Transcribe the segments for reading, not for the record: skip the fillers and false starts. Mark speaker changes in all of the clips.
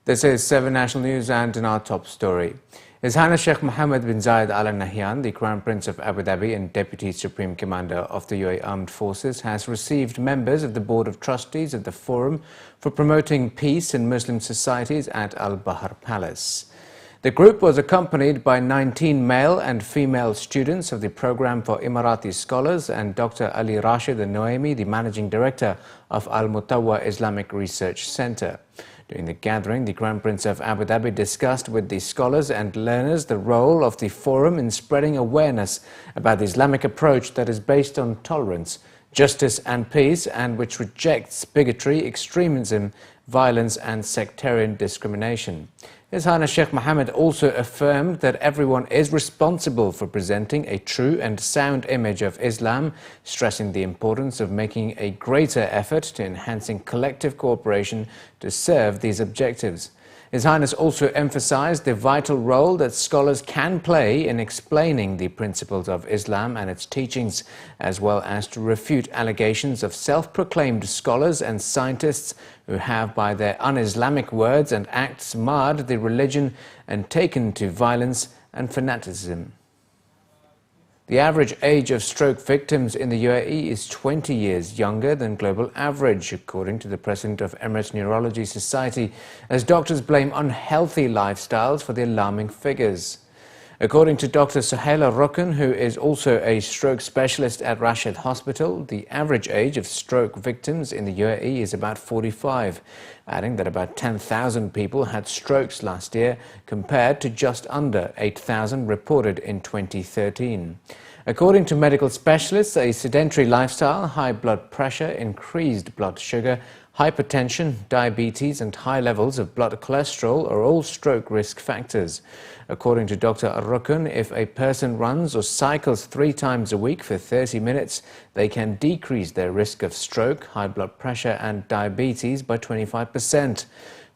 Speaker 1: This is 7 National News, and in our top story, His Highness Sheikh Mohammed bin Zayed Al Nahyan, the Crown Prince of Abu Dhabi and Deputy Supreme Commander of the UAE Armed Forces, has received members of the Board of Trustees of the Forum for Promoting Peace in Muslim Societies at Al Bahar Palace. The group was accompanied by 19 male and female students of the Programme for Emirati Scholars and Dr. Ali Rashid Al-Noemi, the Managing Director of Al Mutawwa Islamic Research Centre. During the gathering, the Crown Prince of Abu Dhabi discussed with the scholars and learners the role of the forum in spreading awareness about the Islamic approach that is based on tolerance, justice and peace, and which rejects bigotry, extremism, violence and sectarian discrimination. His Highness Sheikh Mohammed also affirmed that everyone is responsible for presenting a true and sound image of Islam, stressing the importance of making a greater effort to enhancing collective cooperation to serve these objectives. His Highness also emphasized the vital role that scholars can play in explaining the principles of Islam and its teachings, as well as to refute allegations of self-proclaimed scholars and scientists who have, by their un-Islamic words and acts, marred the religion and taken to violence and fanaticism. The average age of stroke victims in the UAE is 20 years younger than global average, according to the president of Emirates Neurology Society, as doctors blame unhealthy lifestyles for the alarming figures. According to Dr. Suhaila Rukun, who is also a stroke specialist at Rashid Hospital, the average age of stroke victims in the UAE is about 45, adding that about 10,000 people had strokes last year, compared to just under 8,000 reported in 2013. According to medical specialists, a sedentary lifestyle, high blood pressure, increased blood sugar, hypertension, diabetes and high levels of blood cholesterol are all stroke risk factors. According to Dr. Rukun, if a person runs or cycles 3 times a week for 30 minutes, they can decrease their risk of stroke, high blood pressure and diabetes by 25%.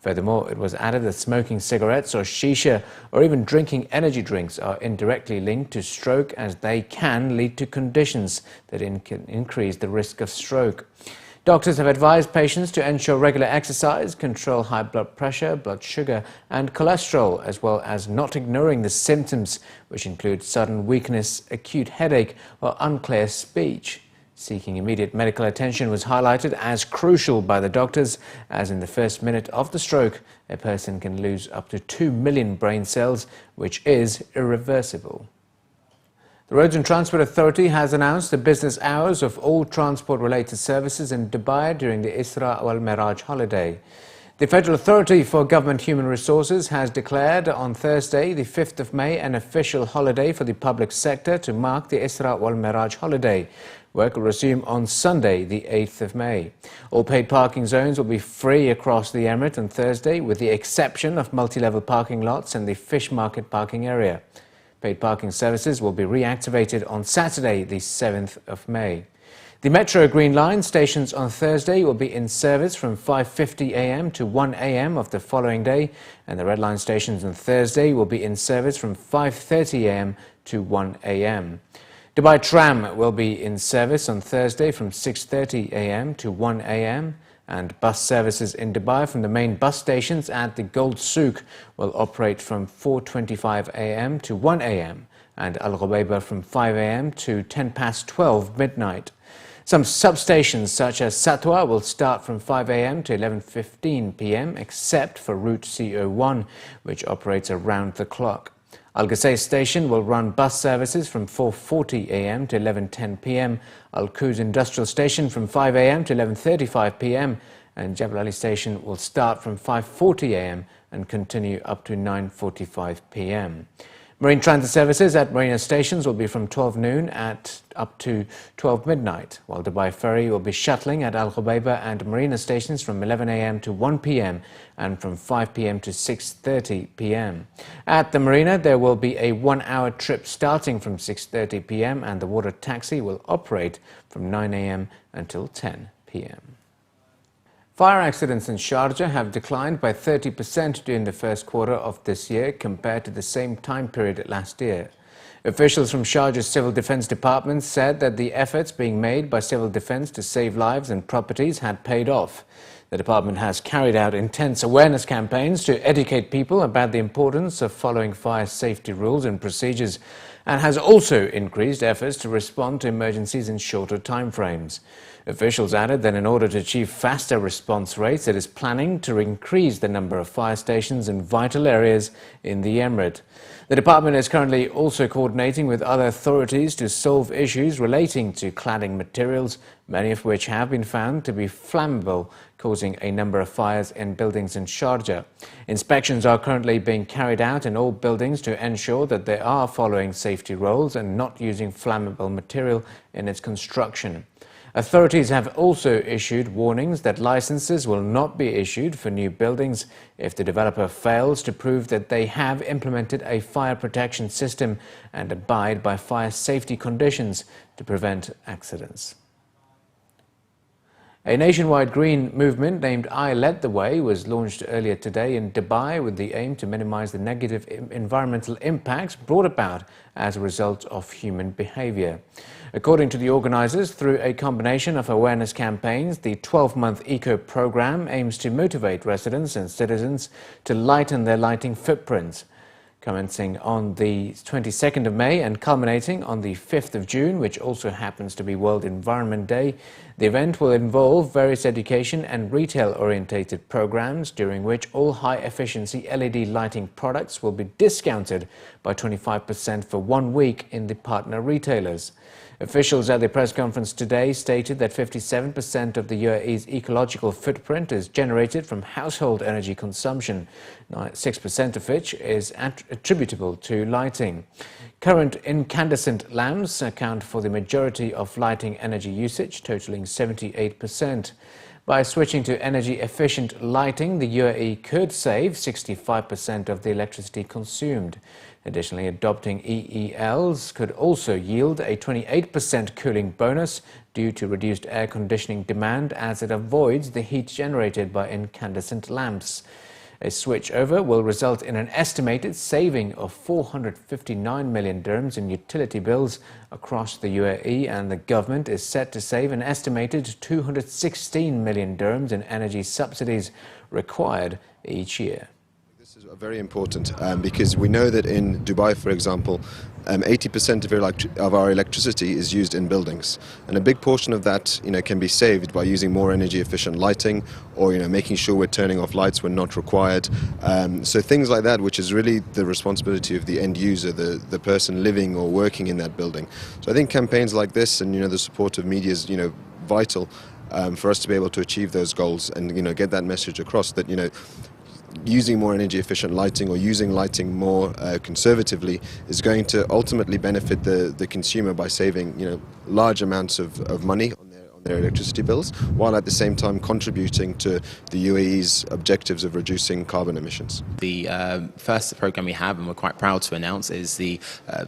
Speaker 1: Furthermore, it was added that smoking cigarettes or shisha or even drinking energy drinks are indirectly linked to stroke, as they can lead to conditions that can increase the risk of stroke. Doctors have advised patients to ensure regular exercise, control high blood pressure, blood sugar and cholesterol, as well as not ignoring the symptoms, which include sudden weakness, acute headache or unclear speech. Seeking immediate medical attention was highlighted as crucial by the doctors, as in the first minute of the stroke, a person can lose up to 2 million brain cells, which is irreversible. The Roads and Transport Authority has announced the business hours of all transport-related services in Dubai during the Israa Wal Miraaj holiday. The Federal Authority for Government Human Resources has declared on Thursday, the 5th of May, an official holiday for the public sector to mark the Israa Wal Miraaj holiday. Work will resume on Sunday, the 8th of May. All paid parking zones will be free across the Emirate on Thursday, with the exception of multi-level parking lots and the fish market parking area. Paid parking services will be reactivated on Saturday, the 7th of May. The Metro Green Line stations on Thursday will be in service from 5:50 a.m. to 1 a.m. of the following day, and the Red Line stations on Thursday will be in service from 5:30 a.m. to 1 a.m. Dubai Tram will be in service on Thursday from 6:30 a.m. to 1 a.m. and bus services in Dubai from the main bus stations at the Gold Souk will operate from 4:25 a.m. to 1 a.m. and Al Ghubaiba from 5 a.m. to 12 midnight. Some substations such as Satwa will start from 5 a.m. to 11:15 p.m. except for route CO1, which operates around the clock. Al Qusais station will run bus services from 4:40 a.m. to 11:10 p.m. Al Quoz industrial station from 5 a.m. to 11:35 p.m. and Jebel Ali station will start from 5:40 a.m. and continue up to 9:45 p.m. Marine transit services at marina stations will be from 12 noon up to 12 midnight, while Dubai Ferry will be shuttling at Al Ghubaiba and marina stations from 11 a.m. to 1 p.m. and from 5 p.m. to 6:30 p.m. At the marina, there will be a 1-hour trip starting from 6:30 p.m. and the water taxi will operate from 9 a.m. until 10 p.m. Fire accidents in Sharjah have declined by 30% during the first quarter of this year compared to the same time period last year. Officials from Sharjah's Civil Defence Department said that the efforts being made by Civil Defence to save lives and properties had paid off. The department has carried out intense awareness campaigns to educate people about the importance of following fire safety rules and procedures, and has also increased efforts to respond to emergencies in shorter timeframes. Officials added that in order to achieve faster response rates, it is planning to increase the number of fire stations in vital areas in the Emirate. The department is currently also coordinating with other authorities to solve issues relating to cladding materials, many of which have been found to be flammable, causing a number of fires in buildings in Sharjah. Inspections are currently being carried out in all buildings to ensure that they are following safety rules and not using flammable material in its construction. Authorities have also issued warnings that licenses will not be issued for new buildings if the developer fails to prove that they have implemented a fire protection system and abide by fire safety conditions to prevent accidents. A nationwide green movement named iLEDtheway was launched earlier today in Dubai with the aim to minimize the negative environmental impacts brought about as a result of human behavior. According to the organizers, through a combination of awareness campaigns, the 12-month eco-program aims to motivate residents and citizens to lighten their lighting footprints. Commencing on the 22nd of May and culminating on the 5th of June, which also happens to be World Environment Day, the event will involve various education and retail-orientated programs during which all high-efficiency LED lighting products will be discounted by 25% for 1 week in the partner retailers. Officials at the press conference today stated that 57% of the UAE's ecological footprint is generated from household energy consumption, 6% of which is attributable to lighting. Current incandescent lamps account for the majority of lighting energy usage, totaling 78%. By switching to energy-efficient lighting, the UAE could save 65% of the electricity consumed. Additionally, adopting EELs could also yield a 28% cooling bonus due to reduced air conditioning demand as it avoids the heat generated by incandescent lamps. A switchover will result in an estimated saving of 459 million dirhams in utility bills across the UAE, and the government is set to save an estimated 216 million dirhams in energy subsidies required each year.
Speaker 2: This is very important because we know that in Dubai, for example, 80% of our electricity is used in buildings, and a big portion of that, can be saved by using more energy-efficient lighting, or making sure we're turning off lights when not required. So things like that, which is really the responsibility of the end user, the person living or working in that building. So I think campaigns like this, and the support of media is vital for us to be able to achieve those goals, and get that message across that using more energy efficient lighting, or using lighting more conservatively, is going to ultimately benefit the consumer by saving large amounts of money on their electricity bills, while at the same time contributing to the UAE's objectives of reducing carbon emissions.
Speaker 3: The first program we have, and we're quite proud to announce, is the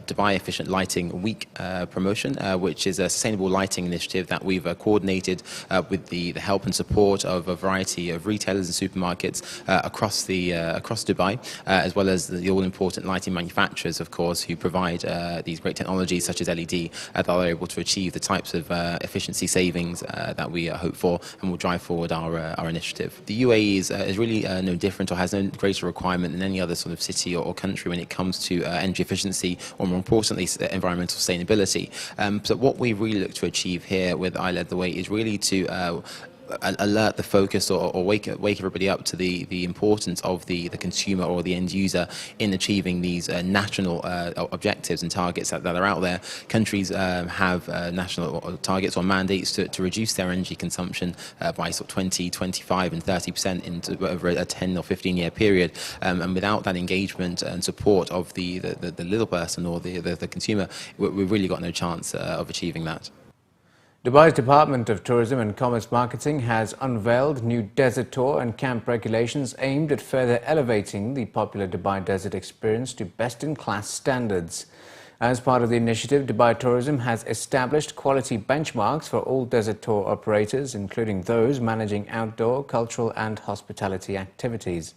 Speaker 3: Dubai Efficient Lighting Week promotion, which is a sustainable lighting initiative that we've coordinated with the help and support of a variety of retailers and supermarkets across Dubai, as well as the all-important lighting manufacturers, of course, who provide these great technologies such as LED that are able to achieve the types of efficiency savings that we hope for, and will drive forward our initiative. The UAE is really no different, or has no greater requirement than any other sort of city or country when it comes to energy efficiency, or more importantly, environmental sustainability. So what we really look to achieve here with iLEDtheway is really to alert the focus, or wake everybody up to the importance of the consumer or the end user in achieving these national objectives and targets that are out there. Countries have national targets or mandates to reduce their energy consumption by sort of 20, 25 and 30% over a 10 or 15 year period, and without that engagement and support of the little person or the consumer, we've really got no chance of achieving that.
Speaker 1: Dubai's Department of Tourism and Commerce Marketing has unveiled new desert tour and camp regulations aimed at further elevating the popular Dubai desert experience to best-in-class standards. As part of the initiative, Dubai Tourism has established quality benchmarks for all desert tour operators, including those managing outdoor, cultural and hospitality activities.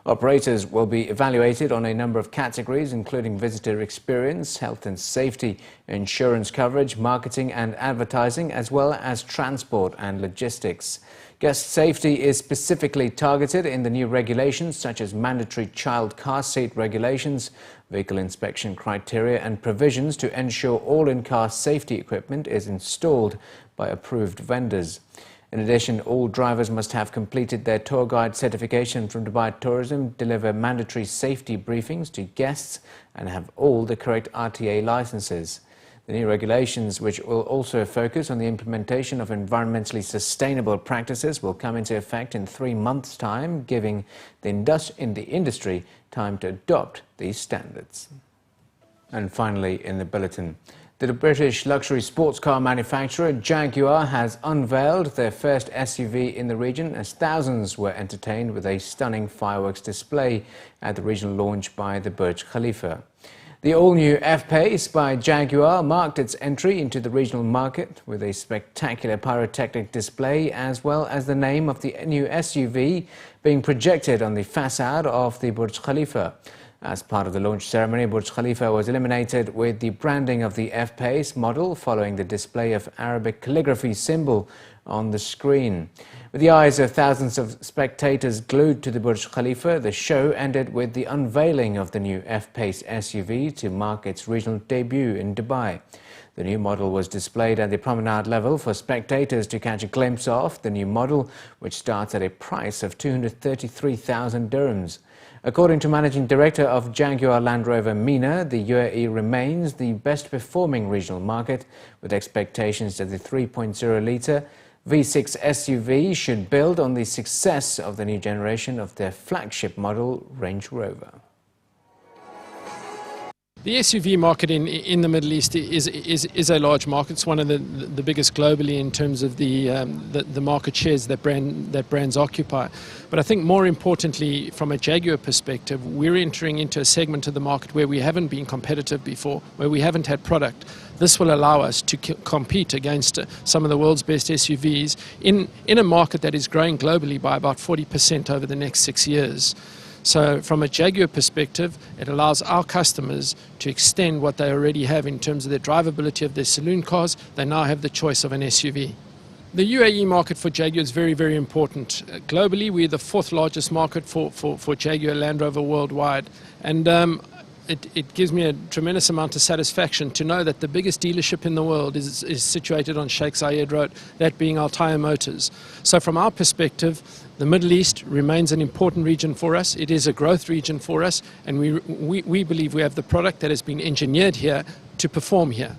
Speaker 1: Operators will be evaluated on a number of categories, including visitor experience, health and safety, insurance coverage, marketing and advertising, as well as transport and logistics. Guest safety is specifically targeted in the new regulations, such as mandatory child car seat regulations, vehicle inspection criteria, and provisions to ensure all in-car safety equipment is installed by approved vendors. In addition, all drivers must have completed their tour guide certification from Dubai Tourism, deliver mandatory safety briefings to guests, and have all the correct RTA licenses. The new regulations, which will also focus on the implementation of environmentally sustainable practices, will come into effect in 3 months' time, giving the industry time to adopt these standards. And finally, in the bulletin, the British luxury sports car manufacturer Jaguar has unveiled their first SUV in the region, as thousands were entertained with a stunning fireworks display at the regional launch by the Burj Khalifa. The all-new F-Pace by Jaguar marked its entry into the regional market with a spectacular pyrotechnic display, as well as the name of the new SUV being projected on the facade of the Burj Khalifa. As part of the launch ceremony, Burj Khalifa was illuminated with the branding of the F-Pace model, following the display of Arabic calligraphy symbol on the screen. With the eyes of thousands of spectators glued to the Burj Khalifa, the show ended with the unveiling of the new F-Pace SUV to mark its regional debut in Dubai. The new model was displayed at the promenade level for spectators to catch a glimpse of. The new model, which starts at a price of 233,000 dirhams. According to Managing Director of Jaguar Land Rover MENA, the UAE remains the best performing regional market, with expectations that the 3.0-litre V6 SUV should build on the success of the new generation of their flagship model, Range Rover.
Speaker 4: The SUV market in the Middle East is a large market. It's one of the biggest globally in terms of the market shares that brands occupy. But I think more importantly, from a Jaguar perspective, we're entering into a segment of the market where we haven't been competitive before, where we haven't had product. This will allow us to compete against some of the world's best SUVs in a market that is growing globally by about 40% over the next 6 years. So from a Jaguar perspective, it allows our customers to extend what they already have in terms of their drivability of their saloon cars. They now have the choice of an SUV. The UAE market for Jaguar is very, very important. Globally, we're the 4th largest market for Jaguar Land Rover worldwide. And it gives me a tremendous amount of satisfaction to know that the biggest dealership in the world is situated on Sheikh Zayed Road, that being Al-Taya Motors. So from our perspective, the Middle East remains an important region for us. It is a growth region for us, and we believe we have the product that has been engineered here to perform here.